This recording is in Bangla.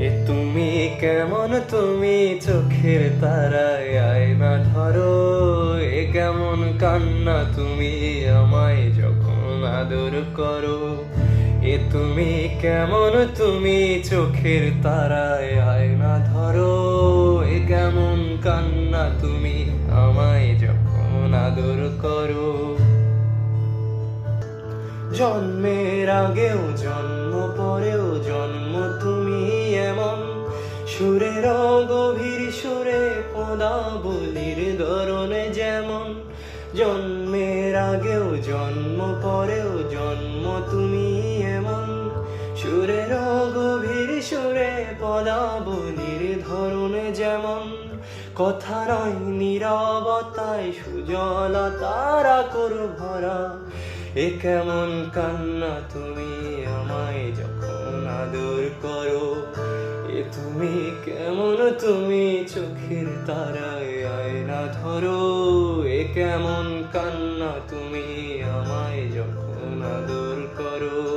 এ তুমি কেমন, তুমি চোখের তারায় আয়না ধরো। এ কেমন কান্না তুমি আমায় যখন আদর করো। এ তুমি কেমন, তুমি চোখের তারায় আয়না ধরো। এ কেমন কান্না তুমি আমায় যখন আদর করো। জন্মের আগেও জন্ম পরেও জন্ম তুমি এমন, সুরের গভীর সুরে পদাবলীর ধরনে যেমন। জন্মের আগেও জন্ম পরেও জন্ম তুমি এমন, সুরের গভীর সুরে পদাবলীর ধরনে যেমন। কথা নয় নীরবতায় সুজলতার আকর ভরা। এ কেমন কান্না তুমি আমায় যখন আদর করো। এ তুমি কেমন, তুমি চোখের তারায় আয়না ধরো। এ কেমন কান্না তুমি আমায় যখন আদর করো।